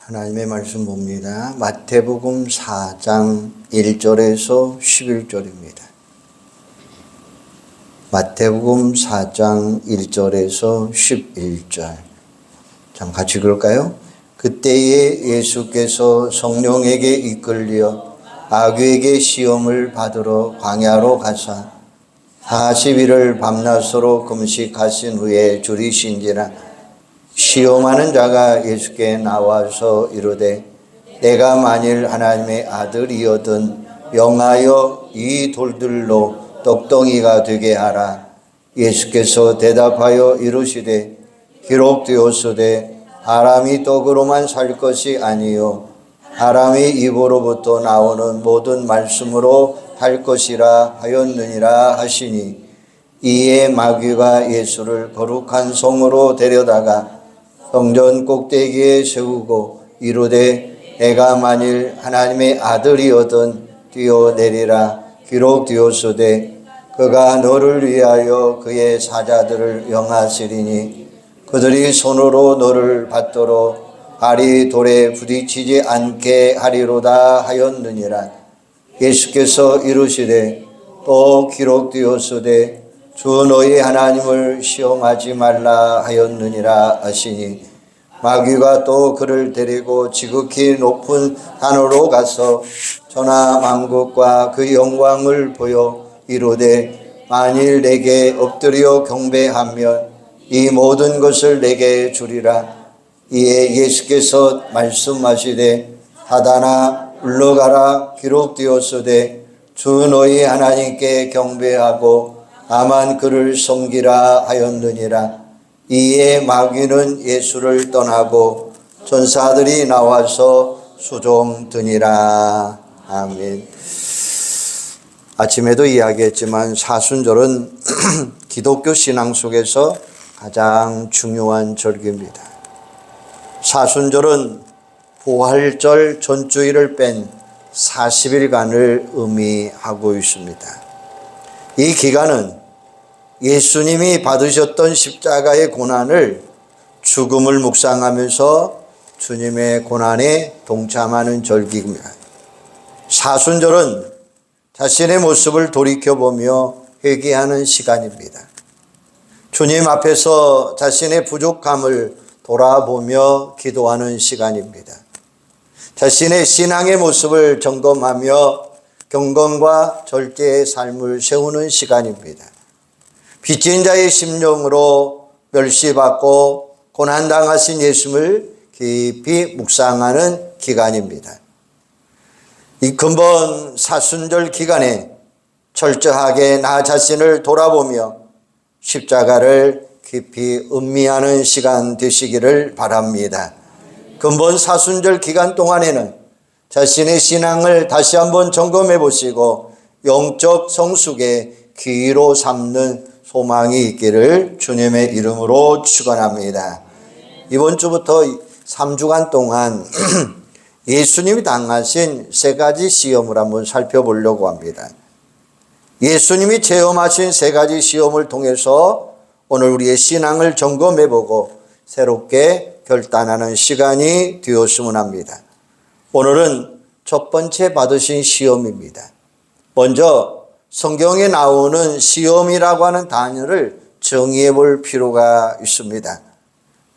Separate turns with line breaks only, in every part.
하나님의 말씀 봅니다. 마태복음 4장 1절에서 11절입니다. 마태복음 4장 1절에서 11절. 참 같이 읽을까요? 그때에 예수께서 성령에게 이끌려 마귀에게 시험을 받으러 광야로 가사 40일을 밤낮으로 금식하신 후에 줄이신지라. 시험하는 자가 예수께 나와서 이르되 내가 만일 하나님의 아들이거든 명하여 이 돌들로 떡덩이가 되게 하라. 예수께서 대답하여 이르시되 기록되었으되 사람이 떡으로만 살 것이 아니요 사람의 입으로부터 나오는 모든 말씀으로 살 것이라 하였느니라 하시니, 이에 마귀가 예수를 거룩한 성으로 데려다가 성전 꼭대기에 세우고 이르되 내가 만일 하나님의 아들이거든 뛰어내리라. 기록되었으되 그가 너를 위하여 그의 사자들을 명하시리니 그들이 손으로 너를 받도록 발이 돌에 부딪히지 않게 하리로다 하였느니라. 예수께서 이르시되 또 기록되었으되 주 너희 하나님을 시험하지 말라 하였느니라 하시니, 마귀가 또 그를 데리고 지극히 높은 산으로 가서 천하 만국과 그 영광을 보여 이르되 만일 내게 엎드려 경배하면 이 모든 것을 내게 주리라. 이에 예수께서 말씀하시되 사단아 물러가라. 기록되었으되 주 너희 하나님께 경배하고 다만 그를 섬기라 하였느니라. 이에 마귀는 예수를 떠나고 천사들이 나와서 수종드니라. 아멘. 아침에도 이야기했지만 사순절은 기독교 신앙 속에서 가장 중요한 절기입니다. 사순절은 부활절 전주일을 뺀 40일간을 의미하고 있습니다. 이 기간은 예수님이 받으셨던 십자가의 고난을, 죽음을 묵상하면서 주님의 고난에 동참하는 절기입니다. 사순절은 자신의 모습을 돌이켜보며 회개하는 시간입니다. 주님 앞에서 자신의 부족함을 돌아보며 기도하는 시간입니다. 자신의 신앙의 모습을 점검하며 경건과 절제의 삶을 세우는 시간입니다. 빚진 자의 심령으로 멸시받고 고난당하신 예수를 깊이 묵상하는 기간입니다. 이 근본 사순절 기간에 철저하게 나 자신을 돌아보며 십자가를 깊이 음미하는 시간 되시기를 바랍니다. 근본 사순절 기간 동안에는 자신의 신앙을 다시 한번 점검해 보시고 영적 성숙의 기로 삼는 소망이 있기를 주님의 이름으로 축원합니다. 이번 주부터 3주간 동안 예수님이 당하신 세 가지 시험을 한번 살펴보려고 합니다. 예수님이 체험하신 세 가지 시험을 통해서 오늘 우리의 신앙을 점검해 보고 새롭게 결단하는 시간이 되었으면 합니다. 오늘은 첫 번째 받으신 시험입니다. 먼저 성경에 나오는 시험이라고 하는 단어를 정의해 볼 필요가 있습니다.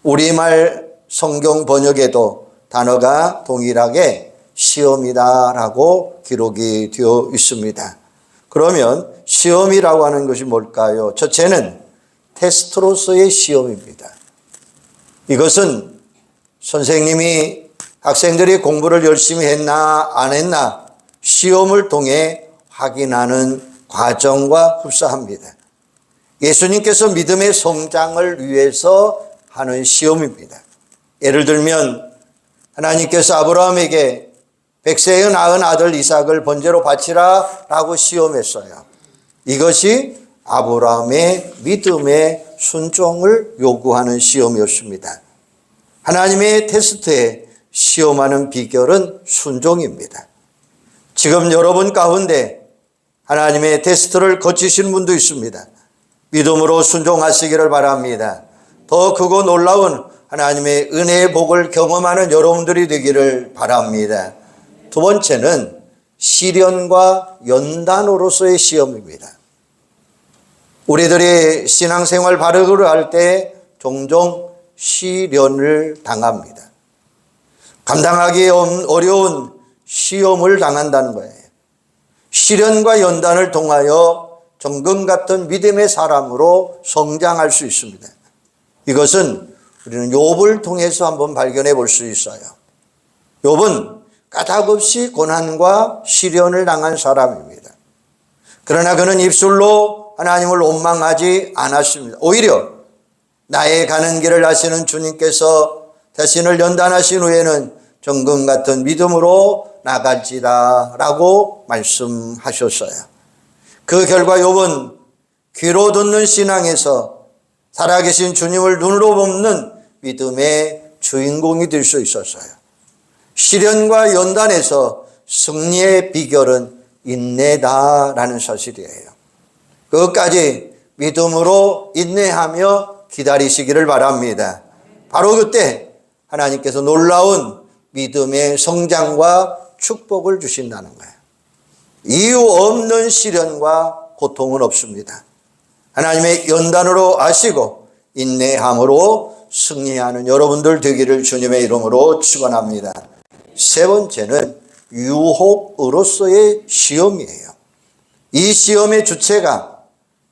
우리말 성경 번역에도 단어가 동일하게 시험이다라고 기록이 되어 있습니다. 그러면 시험이라고 하는 것이 뭘까요? 첫째는 테스트로서의 시험입니다. 이것은 선생님이 학생들이 공부를 열심히 했나 안 했나 시험을 통해 확인하는 과정과 흡사합니다. 예수님께서 믿음의 성장을 위해서 하는 시험입니다. 예를 들면 하나님께서 아브라함에게 100세에 낳은 아들 이삭을 번제로 바치라 라고 시험했어요. 이것이 아브라함의 믿음의 순종을 요구하는 시험이었습니다. 하나님의 테스트에 시험하는 비결은 순종입니다. 지금 여러분 가운데 하나님의 테스트를 거치시는 분도 있습니다. 믿음으로 순종하시기를 바랍니다. 더 크고 놀라운 하나님의 은혜의 복을 경험하는 여러분들이 되기를 바랍니다. 두 번째는 시련과 연단으로서의 시험입니다. 우리들이 신앙생활 바르게 할 때 종종 시련을 당합니다. 감당하기 어려운 시험을 당한다는 거예요. 시련과 연단을 통하여 정금 같은 믿음의 사람으로 성장할 수 있습니다. 이것은 우리는 욥을 통해서 한번 발견해 볼 수 있어요. 욥은 까닭없이 고난과 시련을 당한 사람입니다. 그러나 그는 입술로 하나님을 원망하지 않았습니다. 오히려 나의 가는 길을 아시는 주님께서 자신을 연단하신 후에는 정금 같은 믿음으로 나갈지다 라고 말씀하셨어요. 그 결과 욥은 귀로 듣는 신앙에서 살아계신 주님을 눈으로 보는 믿음의 주인공이 될 수 있었어요. 시련과 연단에서 승리의 비결은 인내다라는 사실이에요. 끝까지 믿음으로 인내하며 기다리시기를 바랍니다. 바로 그때 하나님께서 놀라운 믿음의 성장과 축복을 주신다는 거예요. 이유 없는 시련과 고통은 없습니다. 하나님의 연단으로 아시고 인내함으로 승리하는 여러분들 되기를 주님의 이름으로 축원합니다. 세 번째는 유혹으로서의 시험이에요. 이 시험의 주체가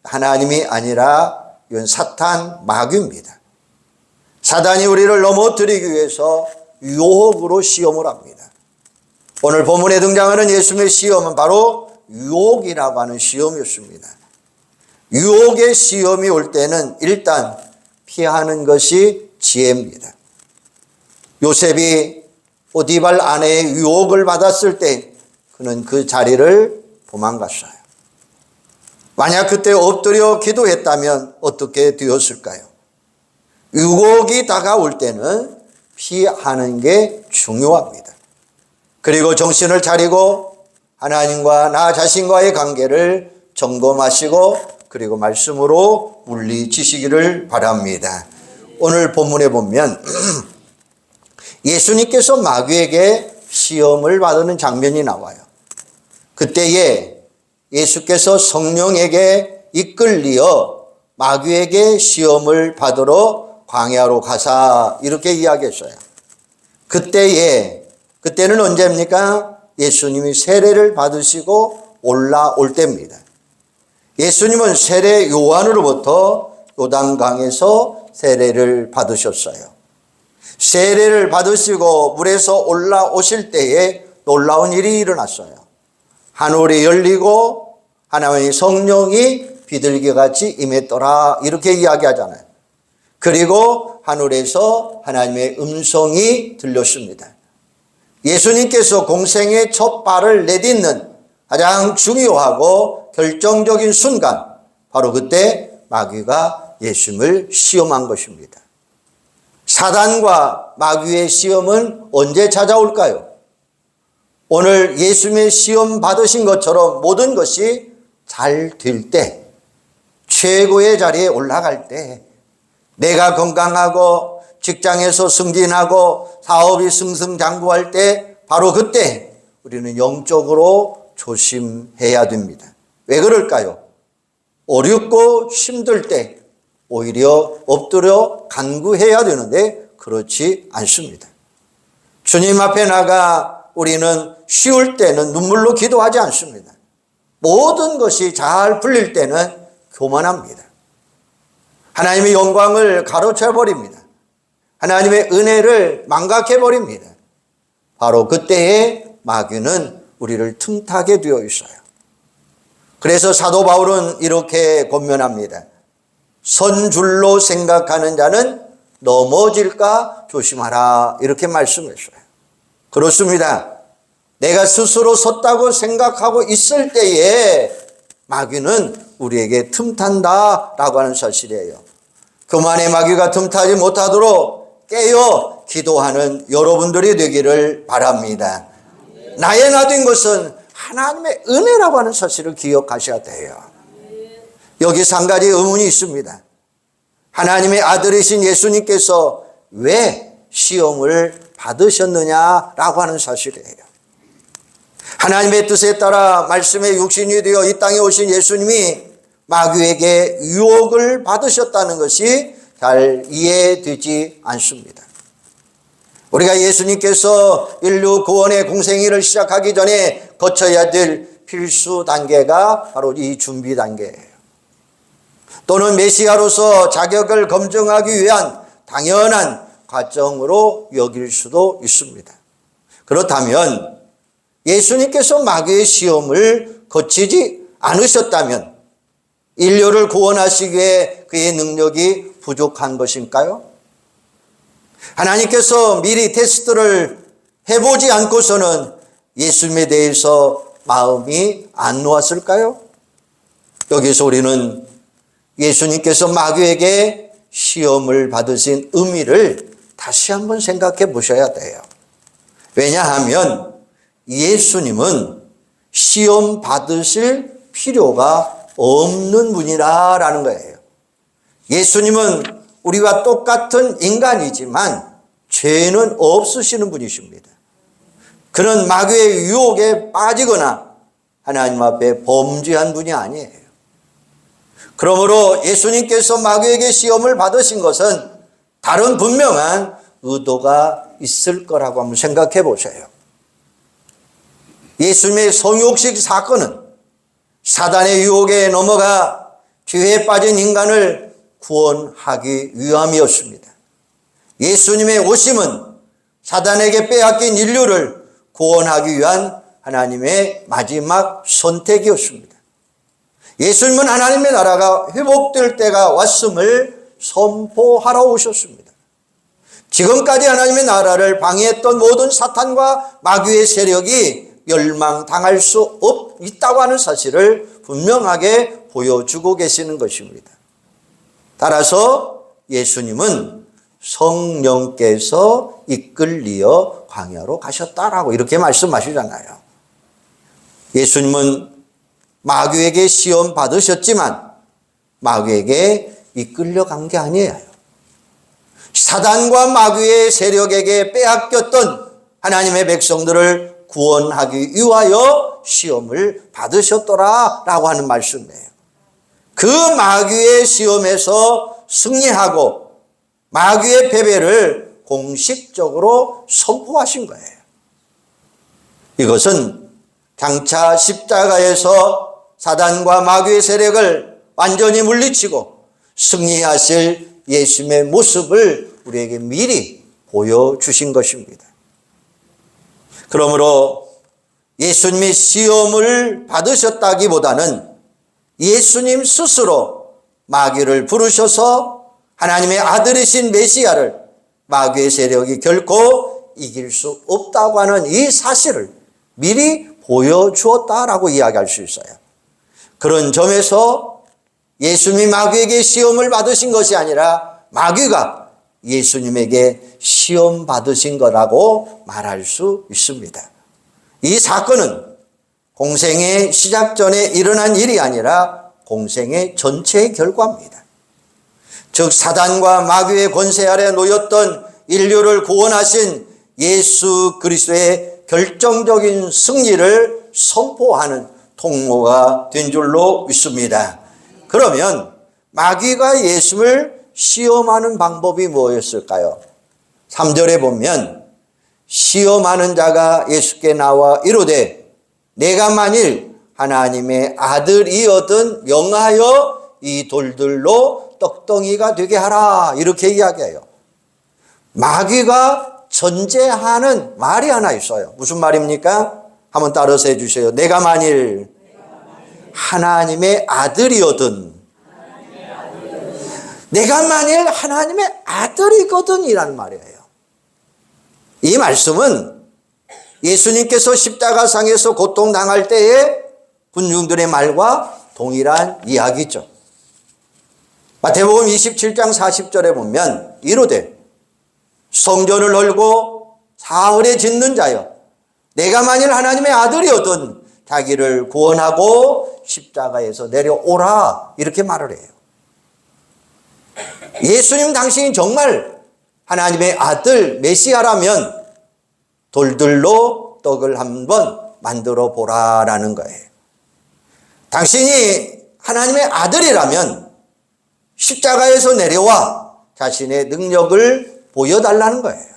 하나님이 아니라 이건 사탄 마귀입니다. 사단이 우리를 넘어뜨리기 위해서 유혹으로 시험을 합니다. 오늘 본문에 등장하는 예수님의 시험은 바로 유혹이라고 하는 시험이었습니다. 유혹의 시험이 올 때는 일단 피하는 것이 지혜입니다. 요셉이 보디발 아내의 유혹을 받았을 때 그는 그 자리를 도망갔어요. 만약 그때 엎드려 기도했다면 어떻게 되었을까요? 유혹이 다가올 때는 피하는 게 중요합니다. 그리고 정신을 차리고 하나님과 나 자신과의 관계를 점검하시고 그리고 말씀으로 물리치시기를 바랍니다. 오늘 본문에 보면 예수님께서 마귀에게 시험을 받는 장면이 나와요. 그때에 예수께서 성령에게 이끌리어 마귀에게 시험을 받으러 광야로 가사 이렇게 이야기했어요. 그때는 언제입니까? 예수님이 세례를 받으시고 올라올 때입니다. 예수님은 세례 요한으로부터 요단강에서 세례를 받으셨어요. 세례를 받으시고 물에서 올라오실 때에 놀라운 일이 일어났어요. 하늘이 열리고 하나님의 성령이 비둘기같이 임했더라 이렇게 이야기하잖아요. 그리고 하늘에서 하나님의 음성이 들렸습니다. 예수님께서 공생의 첫 발을 내딛는 가장 중요하고 결정적인 순간 바로 그때 마귀가 예수님을 시험한 것입니다. 사단과 마귀의 시험은 언제 찾아올까요? 오늘 예수님의 시험 받으신 것처럼 모든 것이 잘 될 때, 최고의 자리에 올라갈 때, 내가 건강하고 직장에서 승진하고 사업이 승승장구할 때 바로 그때 우리는 영적으로 조심해야 됩니다. 왜 그럴까요? 어렵고 힘들 때 오히려 엎드려 간구해야 되는데 그렇지 않습니다. 주님 앞에 나가 우리는 쉬울 때는 눈물로 기도하지 않습니다. 모든 것이 잘 풀릴 때는 교만합니다. 하나님의 영광을 가로채버립니다. 하나님의 은혜를 망각해버립니다. 바로 그때에 마귀는 우리를 틈타게 되어 있어요. 그래서 사도 바울은 이렇게 권면합니다. 선줄로 생각하는 자는 넘어질까 조심하라 이렇게 말씀했어요. 그렇습니다. 내가 스스로 섰다고 생각하고 있을 때에 마귀는 우리에게 틈탄다라고 하는 사실이에요. 교만의 마귀가 틈타지 못하도록 깨어 기도하는 여러분들이 되기를 바랍니다. 나의 나된 것은 하나님의 은혜라고 하는 사실을 기억하셔야 돼요. 여기서 한 가지 의문이 있습니다. 하나님의 아들이신 예수님께서 왜 시험을 받으셨느냐라고 하는 사실이에요. 하나님의 뜻에 따라 말씀의 육신이 되어 이 땅에 오신 예수님이 마귀에게 유혹을 받으셨다는 것이 잘 이해되지 않습니다. 우리가 예수님께서 인류 구원의 공생애를 시작하기 전에 거쳐야 될 필수 단계가 바로 이 준비 단계예요. 또는 메시아로서 자격을 검증하기 위한 당연한 과정으로 여길 수도 있습니다. 그렇다면 예수님께서 마귀의 시험을 거치지 않으셨다면 인류를 구원하시기에 그의 능력이 부족한 것일까요? 하나님께서 미리 테스트를 해보지 않고서는 예수님에 대해서 마음이 안 놓았을까요? 여기서 우리는 예수님께서 마귀에게 시험을 받으신 의미를 다시 한번 생각해 보셔야 돼요. 왜냐하면 예수님은 시험 받으실 필요가 없는 분이라는 거예요. 예수님은 우리와 똑같은 인간이지만 죄는 없으시는 분이십니다. 그는 마귀의 유혹에 빠지거나 하나님 앞에 범죄한 분이 아니에요. 그러므로 예수님께서 마귀에게 시험을 받으신 것은 다른 분명한 의도가 있을 거라고 한번 생각해 보세요. 예수님의 성육식 사건은 사단의 유혹에 넘어가 죄에 빠진 인간을 구원하기 위함이었습니다. 예수님의 오심은 사단에게 빼앗긴 인류를 구원하기 위한 하나님의 마지막 선택이었습니다. 예수님은 하나님의 나라가 회복될 때가 왔음을 선포하러 오셨습니다. 지금까지 하나님의 나라를 방해했던 모든 사탄과 마귀의 세력이 멸망당할 수 있다고 하는 사실을 분명하게 보여주고 계시는 것입니다. 따라서 예수님은 성령께서 이끌리어 광야로 가셨다라고 이렇게 말씀하시잖아요. 예수님은 마귀에게 시험 받으셨지만 마귀에게 이끌려간 게 아니에요. 사단과 마귀의 세력에게 빼앗겼던 하나님의 백성들을 구원하기 위하여 시험을 받으셨더라라고 하는 말씀이에요. 그 마귀의 시험에서 승리하고 마귀의 패배를 공식적으로 선포하신 거예요. 이것은 장차 십자가에서 사단과 마귀의 세력을 완전히 물리치고 승리하실 예수님의 모습을 우리에게 미리 보여주신 것입니다. 그러므로 예수님이 시험을 받으셨다기보다는 예수님 스스로 마귀를 부르셔서 하나님의 아들이신 메시아를 마귀의 세력이 결코 이길 수 없다고 하는 이 사실을 미리 보여주었다라고 이야기할 수 있어요. 그런 점에서 예수님이 마귀에게 시험을 받으신 것이 아니라 마귀가 예수님에게 시험 받으신 거라고 말할 수 있습니다. 이 사건은 공생의 시작 전에 일어난 일이 아니라 공생의 전체의 결과입니다. 즉 사단과 마귀의 권세 아래 놓였던 인류를 구원하신 예수 그리스도의 결정적인 승리를 선포하는 통로가 된 줄로 믿습니다. 그러면 마귀가 예수를 시험하는 방법이 뭐였을까요? 3절에 보면 시험하는 자가 예수께 나와 이르되 내가 만일 하나님의 아들이거든 명하여 이 돌들로 떡덩이가 되게 하라 이렇게 이야기해요. 마귀가 전제하는 말이 하나 있어요. 무슨 말입니까? 한번 따라서 해주세요. 내가 만일 하나님의 아들이거든 내가 만일 하나님의 아들이거든 이라는 말이에요. 이 말씀은 예수님께서 십자가상에서 고통당할 때의 군중들의 말과 동일한 이야기죠. 마태복음 27장 40절에 보면 이르되 성전을 헐고 사흘에 짓는 자여 내가 만일 하나님의 아들이거든 자기를 구원하고 십자가에서 내려오라 이렇게 말을 해요. 예수님 당신이 정말 하나님의 아들 메시아라면 돌들로 떡을 한번 만들어 보라라는 거예요. 당신이 하나님의 아들이라면 십자가에서 내려와 자신의 능력을 보여달라는 거예요.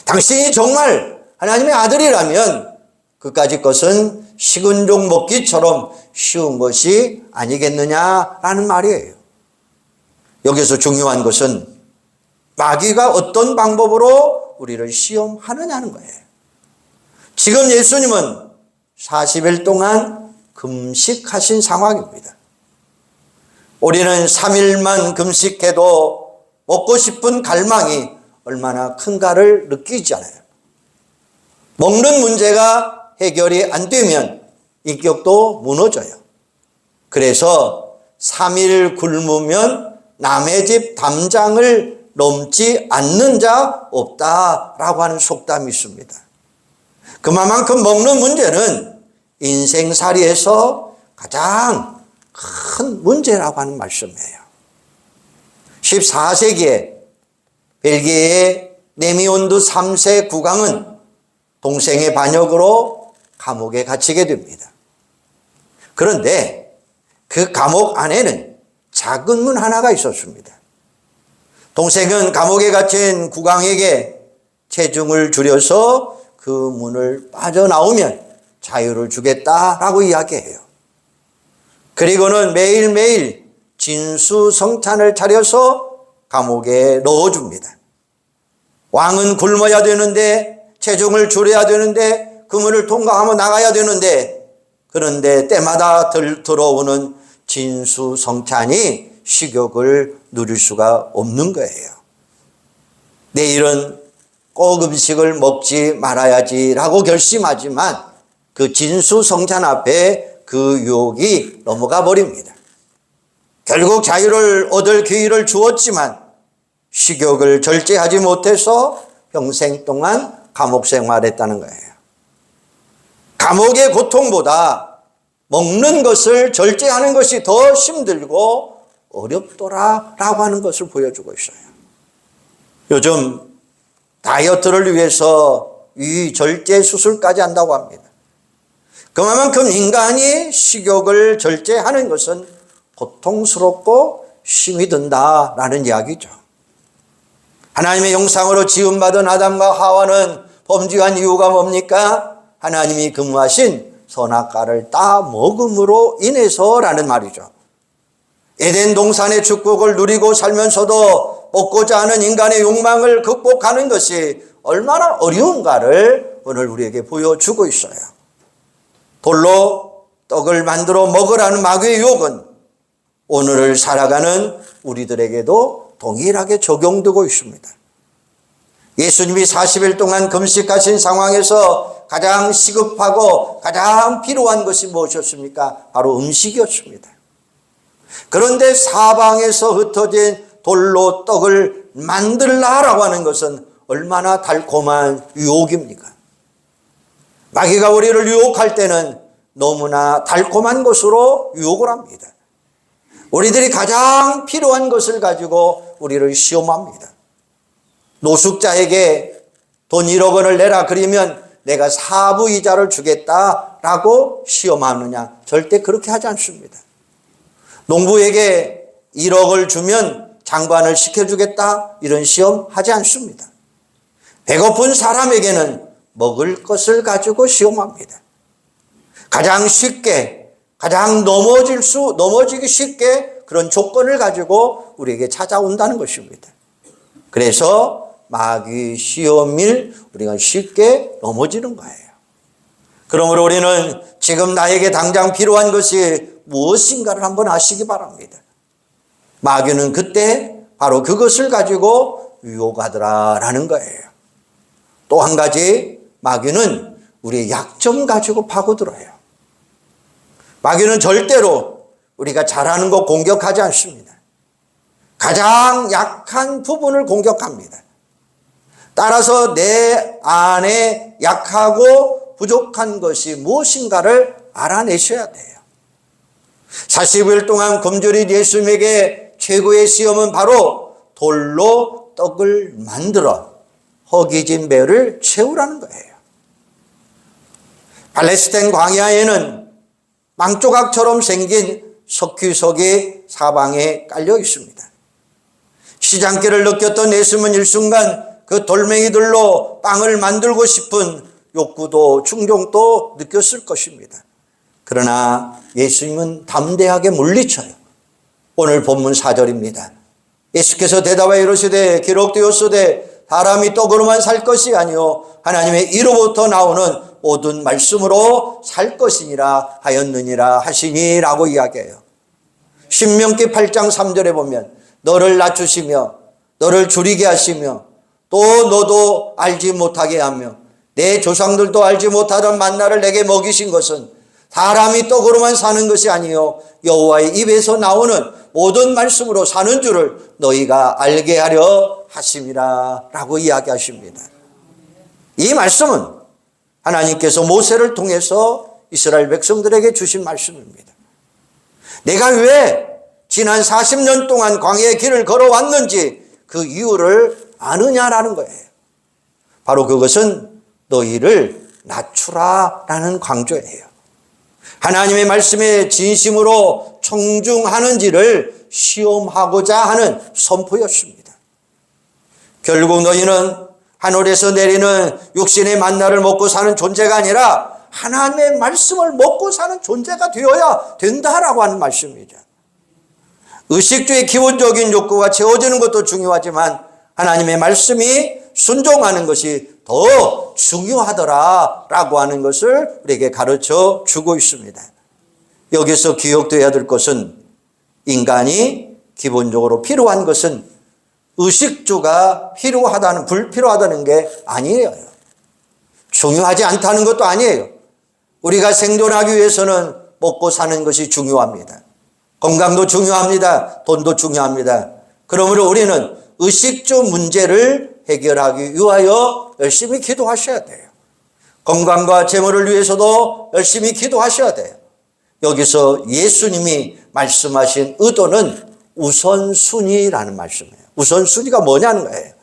당신이 정말 하나님의 아들이라면 그까짓 것은 식은 죽 먹기처럼 쉬운 것이 아니겠느냐라는 말이에요. 여기서 중요한 것은 마귀가 어떤 방법으로 우리를 시험하느냐는 거예요. 지금 예수님은 40일 동안 금식하신 상황입니다. 우리는 3일만 금식해도 먹고 싶은 갈망이 얼마나 큰가를 느끼잖아요. 먹는 문제가 해결이 안 되면 인격도 무너져요. 그래서 3일 굶으면 남의 집 담장을 넘지 않는 자 없다라고 하는 속담이 있습니다. 그만큼 먹는 문제는 인생살이에서 가장 큰 문제라고 하는 말씀이에요. 14세기에 벨기에의 네미온드 3세 국왕은 동생의 반역으로 감옥에 갇히게 됩니다. 그런데 그 감옥 안에는 작은 문 하나가 있었습니다. 동생은 감옥에 갇힌 국왕에게 체중을 줄여서 그 문을 빠져나오면 자유를 주겠다라고 이야기해요. 그리고는 매일매일 진수성찬을 차려서 감옥에 넣어줍니다. 왕은 굶어야 되는데 체중을 줄여야 되는데 그 문을 통과하면 나가야 되는데 그런데 때마다 들어오는 진수성찬이 식욕을 누릴 수가 없는 거예요. 내일은 꼭 음식을 먹지 말아야지라고 결심하지만 그 진수성찬 앞에 그 유혹이 넘어가 버립니다. 결국 자유를 얻을 기회를 주었지만 식욕을 절제하지 못해서 평생 동안 감옥 생활했다는 거예요. 감옥의 고통보다 먹는 것을 절제하는 것이 더 힘들고 어렵더라라고 하는 것을 보여주고 있어요. 요즘 다이어트를 위해서 위절제 수술까지 한다고 합니다. 그만큼 인간이 식욕을 절제하는 것은 고통스럽고 힘이 든다라는 이야기죠. 하나님의 형상으로 지음받은 아담과 하와는 범죄한 이유가 뭡니까? 하나님이 금하신 선악과를 따 먹음으로 인해서라는 말이죠. 에덴 동산의 축복을 누리고 살면서도 먹고자 하는 인간의 욕망을 극복하는 것이 얼마나 어려운가를 오늘 우리에게 보여주고 있어요. 돌로 떡을 만들어 먹으라는 마귀의 유혹은 오늘을 살아가는 우리들에게도 동일하게 적용되고 있습니다. 예수님이 40일 동안 금식하신 상황에서 가장 시급하고 가장 필요한 것이 무엇이었습니까? 바로 음식이었습니다. 그런데 사방에서 흩어진 돌로 떡을 만들라라고 하는 것은 얼마나 달콤한 유혹입니까? 마귀가 우리를 유혹할 때는 너무나 달콤한 것으로 유혹을 합니다. 우리들이 가장 필요한 것을 가지고 우리를 시험합니다. 노숙자에게 돈 1억 원을 내라 그러면 내가 사부이자를 주겠다라고 시험하느냐? 절대 그렇게 하지 않습니다. 농부에게 1억을 주면 장관을 시켜주겠다 이런 시험 하지 않습니다. 배고픈 사람에게는 먹을 것을 가지고 시험합니다. 가장 쉽게 가장 넘어지기 쉽게 그런 조건을 가지고 우리에게 찾아온다는 것입니다. 그래서 마귀 시험일 우리가 쉽게 넘어지는 거예요. 그러므로 우리는 지금 나에게 당장 필요한 것이 무엇인가를 한번 아시기 바랍니다. 마귀는 그때 바로 그것을 가지고 유혹하더라라는 거예요. 또 한 가지 마귀는 우리의 약점 가지고 파고들어요. 마귀는 절대로 우리가 잘하는 거 공격하지 않습니다. 가장 약한 부분을 공격합니다. 따라서 내 안에 약하고 부족한 것이 무엇인가를 알아내셔야 돼요. 40일 동안 굶주린 예수님에게 최고의 시험은 바로 돌로 떡을 만들어 허기진 배를 채우라는 거예요. 팔레스타인 광야에는 망조각처럼 생긴 석유석이 사방에 깔려 있습니다. 시장길을 느꼈던 예수님은 일순간 그 돌멩이들로 빵을 만들고 싶은 욕구도 충동도 느꼈을 것입니다. 그러나 예수님은 담대하게 물리쳐요. 오늘 본문 4절입니다. 예수께서 대답하여 이르시되 기록되었으되 사람이 떡으로만 살 것이 아니요 하나님의 이로부터 나오는 모든 말씀으로 살 것이니라 하였느니라 하시니라고 이야기해요. 신명기 8장 3절에 보면 너를 낮추시며 너를 줄이게 하시며 또 너도 알지 못하게 하며 내 조상들도 알지 못하던 만나를 내게 먹이신 것은 사람이 떡으로만 사는 것이 아니요 여호와의 입에서 나오는 모든 말씀으로 사는 줄을 너희가 알게 하려 하심이라 라고 이야기하십니다. 이 말씀은 하나님께서 모세를 통해서 이스라엘 백성들에게 주신 말씀입니다. 내가 왜 지난 40년 동안 광야의 길을 걸어왔는지 그 이유를 아느냐라는 거예요. 바로 그것은 너희를 낮추라라는 강조예요. 하나님의 말씀에 진심으로 청중하는지를 시험하고자 하는 선포였습니다. 결국 너희는 하늘에서 내리는 육신의 만나를 먹고 사는 존재가 아니라 하나님의 말씀을 먹고 사는 존재가 되어야 된다라고 하는 말씀이죠. 의식주의 기본적인 욕구가 채워지는 것도 중요하지만 하나님의 말씀이 순종하는 것이 더 중요하더라라고 하는 것을 우리에게 가르쳐 주고 있습니다. 여기서 기억되어야 될 것은 인간이 기본적으로 필요한 것은 의식주가 필요하다는, 불필요하다는 게 아니에요. 중요하지 않다는 것도 아니에요. 우리가 생존하기 위해서는 먹고 사는 것이 중요합니다. 건강도 중요합니다. 돈도 중요합니다. 그러므로 우리는 의식주 문제를 해결하기 위하여 열심히 기도하셔야 돼요. 건강과 재물을 위해서도 열심히 기도하셔야 돼요. 여기서 예수님이 말씀하신 의도는 우선순위라는 말씀이에요. 우선순위가 뭐냐는 거예요.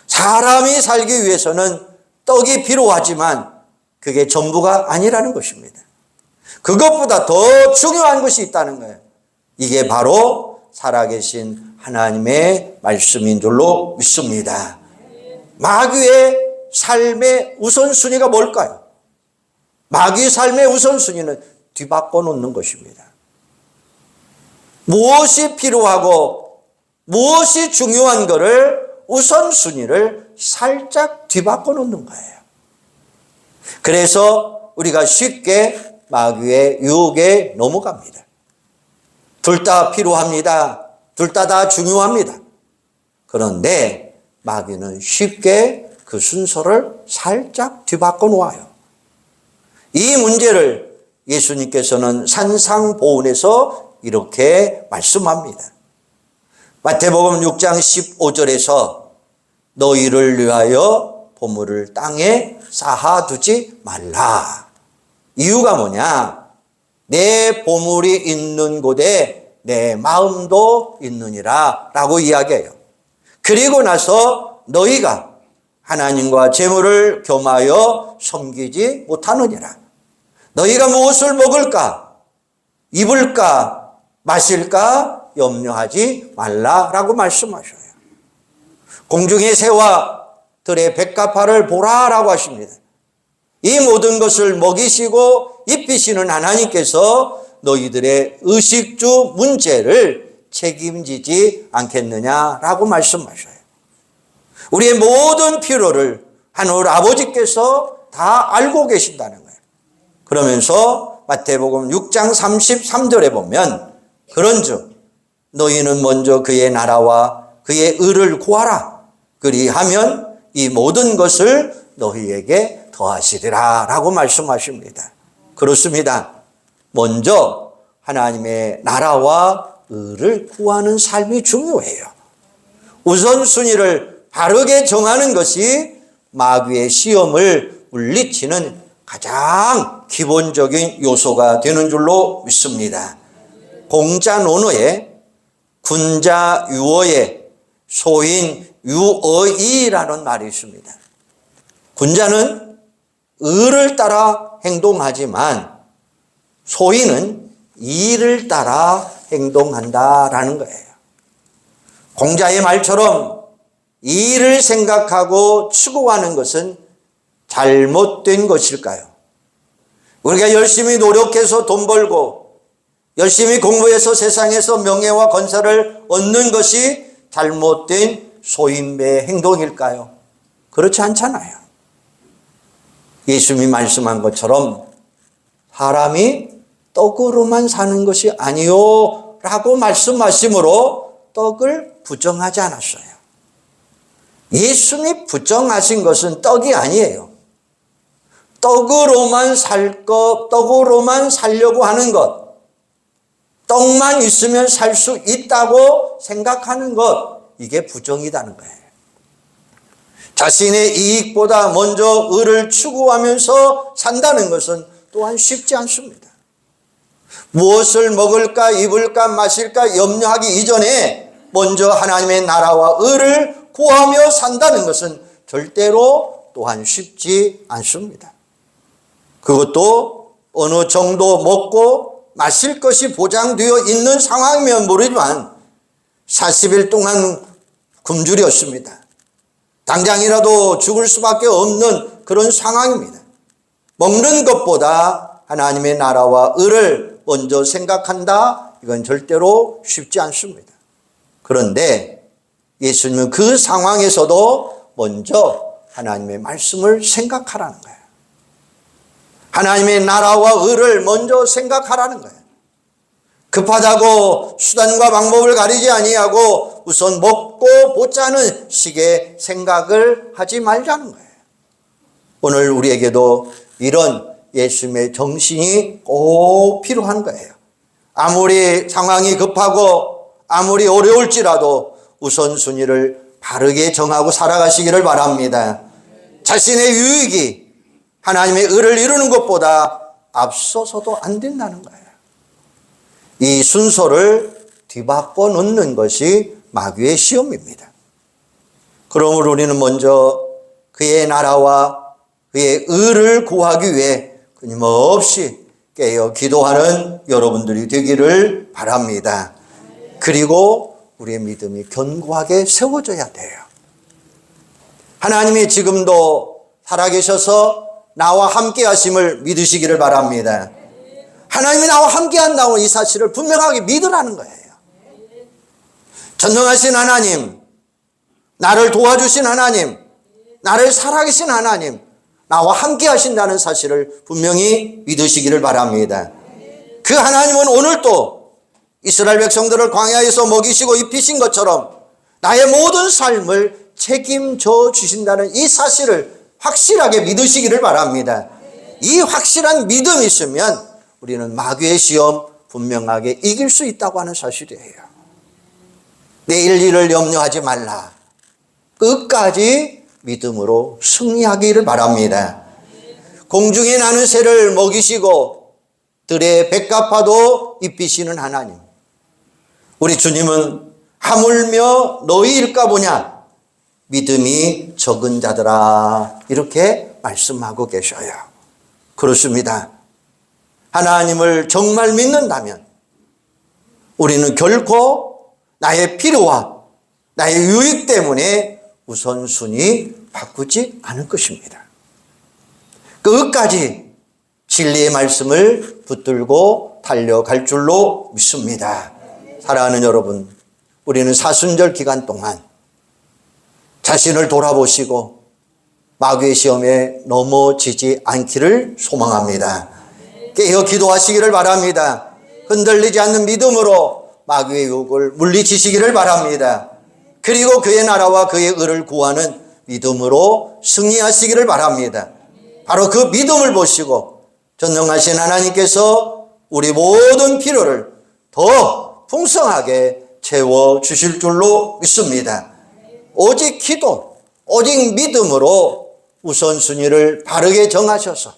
사람이 살기 위해서는 떡이 필요하지만 그게 전부가 아니라는 것입니다. 그것보다 더 중요한 것이 있다는 거예요. 이게 바로 살아계신 하나님의 말씀인 줄로 믿습니다. 마귀의 삶의 우선순위가 뭘까요? 마귀의 삶의 우선순위는 뒤바꿔 놓는 것입니다. 무엇이 필요하고 무엇이 중요한 것을 우선순위를 살짝 뒤바꿔 놓는 거예요. 그래서 우리가 쉽게 마귀의 유혹에 넘어갑니다. 둘 다 필요합니다. 둘 다 중요합니다. 그런데 마귀는 쉽게 그 순서를 살짝 뒤바꿔 놓아요. 이 문제를 예수님께서는 산상보훈에서 이렇게 말씀합니다. 마태복음 6장 15절에서 너희를 위하여 보물을 땅에 쌓아두지 말라. 이유가 뭐냐? 내 보물이 있는 곳에 내 마음도 있느니라 라고 이야기해요. 그리고 나서 너희가 하나님과 재물을 겸하여 섬기지 못하느니라. 너희가 무엇을 먹을까? 입을까? 마실까? 염려하지 말라라고 말씀하셔요. 공중의 새와 들의 백합화를 보라라고 하십니다. 이 모든 것을 먹이시고 입히시는 하나님께서 너희들의 의식주 문제를 책임지지 않겠느냐라고 말씀하셔요. 우리의 모든 필요를 하늘 아버지께서 다 알고 계신다는 거예요. 그러면서 마태복음 6장 33절에 보면 그런즉 너희는 먼저 그의 나라와 그의 의를 구하라. 그리하면 이 모든 것을 너희에게 더하시리라 라고 말씀하십니다. 그렇습니다. 먼저 하나님의 나라와 의를 구하는 삶이 중요해요. 우선순위를 바르게 정하는 것이 마귀의 시험을 물리치는 가장 기본적인 요소가 되는 줄로 믿습니다. 공자 논어에 군자 유어에 소인 유어이라는 말이 있습니다. 군자는 의를 따라 행동하지만 소인은 이를 따라 행동한다라는 거예요. 공자의 말처럼 이를 생각하고 추구하는 것은 잘못된 것일까요? 우리가 열심히 노력해서 돈 벌고 열심히 공부해서 세상에서 명예와 건설을 얻는 것이 잘못된 소인배의 행동일까요? 그렇지 않잖아요. 예수님이 말씀한 것처럼 사람이 떡으로만 사는 것이 아니요 라고 말씀하심으로 떡을 부정하지 않았어요. 예수님이 부정하신 것은 떡이 아니에요. 떡으로만 떡으로만 살려고 하는 것, 떡만 있으면 살 수 있다고 생각하는 것, 이게 부정이라는 거예요. 자신의 이익보다 먼저 의를 추구하면서 산다는 것은 또한 쉽지 않습니다. 무엇을 먹을까, 입을까, 마실까 염려하기 이전에 먼저 하나님의 나라와 의를 구하며 산다는 것은 절대로 또한 쉽지 않습니다. 그것도 어느 정도 먹고 마실 것이 보장되어 있는 상황이면 모르지만 40일 동안 굶주렸습니다. 당장이라도 죽을 수밖에 없는 그런 상황입니다. 먹는 것보다 하나님의 나라와 의를 먼저 생각한다? 이건 절대로 쉽지 않습니다. 그런데 예수님은 그 상황에서도 먼저 하나님의 말씀을 생각하라는 거예요. 하나님의 나라와 의를 먼저 생각하라는 거예요. 급하다고 수단과 방법을 가리지 아니하고 우선 먹고 보자는 식의 생각을 하지 말자는 거예요. 오늘 우리에게도 이런 예수님의 정신이 꼭 필요한 거예요. 아무리 상황이 급하고 아무리 어려울지라도 우선순위를 바르게 정하고 살아가시기를 바랍니다. 자신의 유익이 하나님의 의를 이루는 것보다 앞서서도 안 된다는 거예요. 이 순서를 뒤바꿔 놓는 것이 마귀의 시험입니다. 그러므로 우리는 먼저 그의 나라와 그의 의를 구하기 위해 끊임없이 깨어 기도하는 여러분들이 되기를 바랍니다. 그리고 우리의 믿음이 견고하게 세워져야 돼요. 하나님이 지금도 살아계셔서 나와 함께 하심을 믿으시기를 바랍니다. 하나님이 나와 함께 한다고 이 사실을 분명하게 믿으라는 거예요. 전능하신 하나님, 나를 도와주신 하나님, 나를 살아계신 하나님, 나와 함께 하신다는 사실을 분명히 믿으시기를 바랍니다. 그 하나님은 오늘도 이스라엘 백성들을 광야에서 먹이시고 입히신 것처럼 나의 모든 삶을 책임져 주신다는 이 사실을 확실하게 믿으시기를 바랍니다. 이 확실한 믿음이 있으면 우리는 마귀의 시험 분명하게 이길 수 있다고 하는 사실이에요. 내일 일을 염려하지 말라. 끝까지 믿음으로 승리하기를 바랍니다. 공중에 나는 새를 먹이시고 들의 백합화도 입히시는 하나님. 우리 주님은 하물며 너희일까 보냐 믿음이 적은 자들아 이렇게 말씀하고 계셔요. 그렇습니다. 하나님을 정말 믿는다면 우리는 결코 나의 필요와 나의 유익 때문에 우선순위 바꾸지 않을 것입니다. 끝까지 진리의 말씀을 붙들고 달려갈 줄로 믿습니다. 사랑하는 여러분, 우리는 사순절 기간 동안 자신을 돌아보시고 마귀의 시험에 넘어지지 않기를 소망합니다. 깨어 기도하시기를 바랍니다. 흔들리지 않는 믿음으로 마귀의 유혹을 물리치시기를 바랍니다. 그리고 그의 나라와 그의 의를 구하는 믿음으로 승리하시기를 바랍니다. 바로 그 믿음을 보시고 전능하신 하나님께서 우리 모든 필요를 더 풍성하게 채워주실 줄로 믿습니다. 오직 기도, 오직 믿음으로 우선순위를 바르게 정하셔서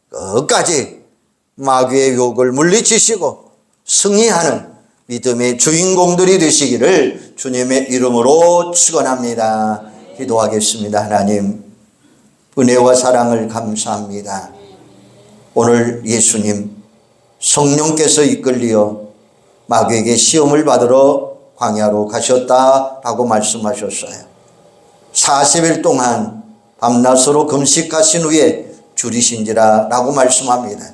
끝까지 마귀의 유혹을 물리치시고 승리하는 믿음의 주인공들이 되시기를 주님의 이름으로 축원합니다. 기도하겠습니다. 하나님, 은혜와 사랑을 감사합니다. 오늘 예수님 성령께서 이끌리어 마귀에게 시험을 받으러 광야로 가셨다라고 말씀하셨어요. 40일 동안 밤낮으로 금식하신 후에 줄이신지라 라고 말씀합니다.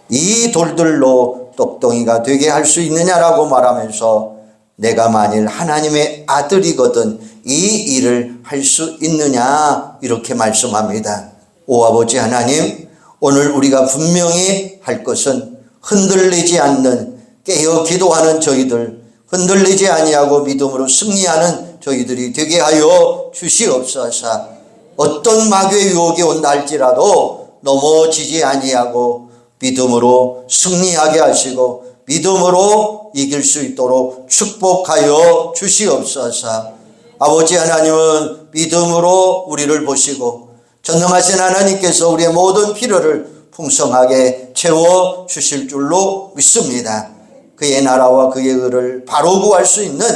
이 돌들로 떡덩이가 되게 할 수 있느냐라고 말하면서 내가 만일 하나님의 아들이거든 이 일을 할 수 있느냐 이렇게 말씀합니다. 오 아버지 하나님, 오늘 우리가 분명히 할 것은 흔들리지 않는 깨어 기도하는 저희들, 흔들리지 아니하고 믿음으로 승리하는 저희들이 되게 하여 주시옵소서. 어떤 마귀의 유혹이 온다 할지라도 넘어지지 아니하고 믿음으로 승리하게 하시고 믿음으로 이길 수 있도록 축복하여 주시옵소서. 아버지 하나님은 믿음으로 우리를 보시고 전능하신 하나님께서 우리의 모든 필요를 풍성하게 채워 주실 줄로 믿습니다. 그의 나라와 그의 의를 바로 구할 수 있는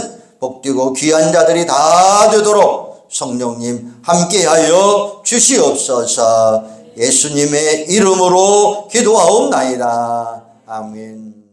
복되고 귀한 자들이 다 되도록 성령님 함께하여 주시옵소서. 예수님의 이름으로 기도하옵나이다. 아멘.